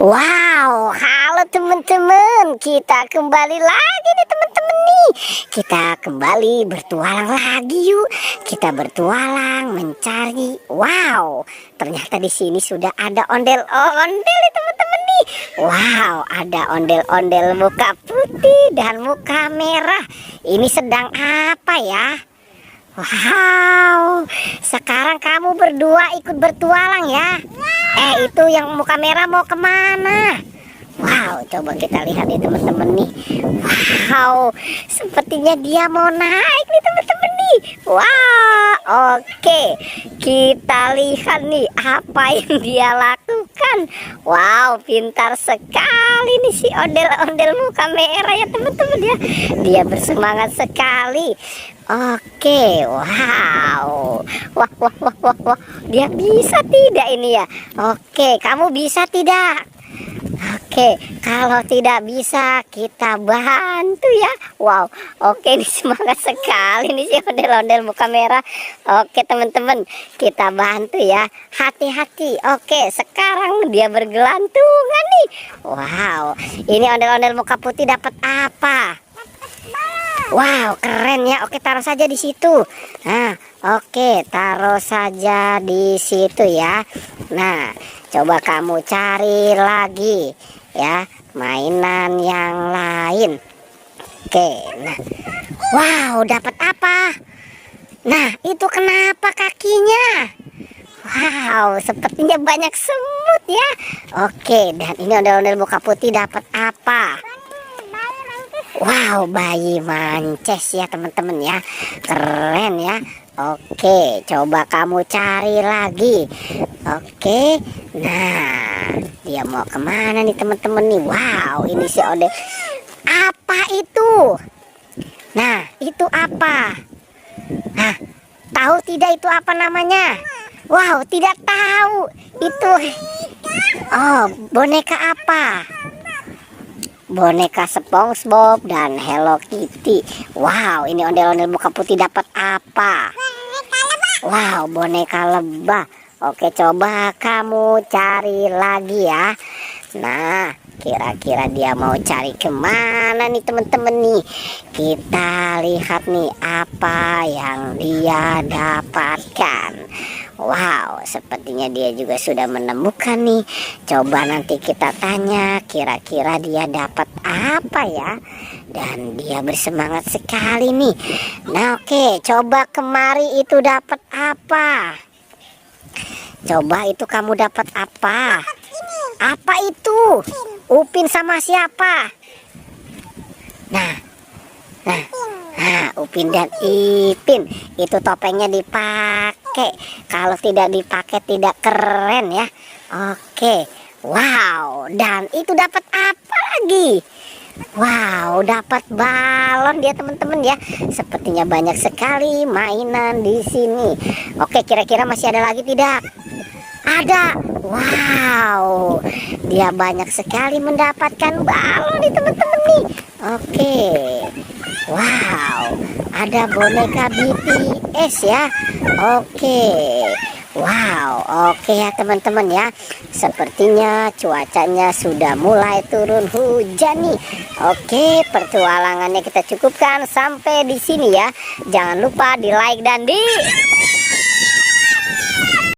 Wow, halo teman-teman, kita kembali lagi nih teman-teman nih. Kita kembali bertualang lagi yuk. Kita bertualang mencari. Wow, ternyata di sini sudah ada ondel-ondel nih teman-teman nih. Wow, ada ondel-ondel muka putih dan muka merah. Ini sedang apa ya? Wow, sekarang kamu berdua ikut bertualang ya. Itu yang muka merah mau kemana? Wow, coba kita lihat nih teman-teman nih. Wow, sepertinya dia mau naik nih teman-teman nih. Wah, oke. Kita lihat nih apa yang dia lakukan. Wow, pintar sekali nih si ondel-ondel muka merah ya teman-teman ya. Dia bersemangat sekali. Oke, wow. Wah. Dia bisa tidak ini ya? Oke, kamu bisa tidak? Oke, kalau tidak bisa kita bantu ya. Wow, oke, ini semangat sekali nih si ondel-ondel muka merah. Oke teman-teman, kita bantu ya. Hati-hati. Oke, sekarang dia bergelantungan nih. Wow, ini ondel-ondel muka putih dapat apa? Wow, keren ya. Oke, taruh saja di situ. Nah, oke, taruh saja di situ ya. Nah, coba kamu cari lagi ya mainan yang lain. Oke, nah. Wow, dapat apa? Nah, itu kenapa kakinya? Wow, sepertinya banyak semut ya. Oke, dan ini ondel-ondel muka putih dapat apa? Wow, bayi mances ya teman-teman ya. Keren ya. Oke, coba kamu cari lagi. Oke, nah dia mau kemana nih teman-teman nih? Wow, ini si ondel. Apa itu? Nah, itu apa? Nah, tahu tidak itu apa namanya? Wow, tidak tahu. Itu boneka apa? Boneka SpongeBob dan Hello Kitty. Wow, ini ondel-ondel muka putih dapat apa? Wow, boneka lebah. Oke, coba kamu cari lagi ya. Nah, kira-kira dia mau cari kemana nih teman-teman nih? Kita lihat nih apa yang dia dapatkan. Wow, sepertinya dia juga sudah menemukan nih. Coba nanti kita tanya kira-kira dia dapat apa ya. Dan dia bersemangat sekali nih. Nah, oke, coba kemari itu dapat apa? Coba itu kamu dapat apa? Apa itu? Upin sama siapa? Nah, Upin dan Ipin. Itu topengnya dipakai. Kalau tidak dipakai tidak keren ya. Oke. Wow, dan itu dapat apa lagi? Wow, dapat balon dia teman-teman ya. Sepertinya banyak sekali mainan di sini. Oke, kira-kira masih ada lagi tidak? Ada. Wow, dia banyak sekali mendapatkan balon nih teman-teman nih. Oke. Wow, ada boneka BTS ya. Oke. Wow, oke ya teman-teman ya. Sepertinya cuacanya sudah mulai turun hujan nih. Oke, pertualangannya kita cukupkan sampai di sini ya. Jangan lupa di like dan di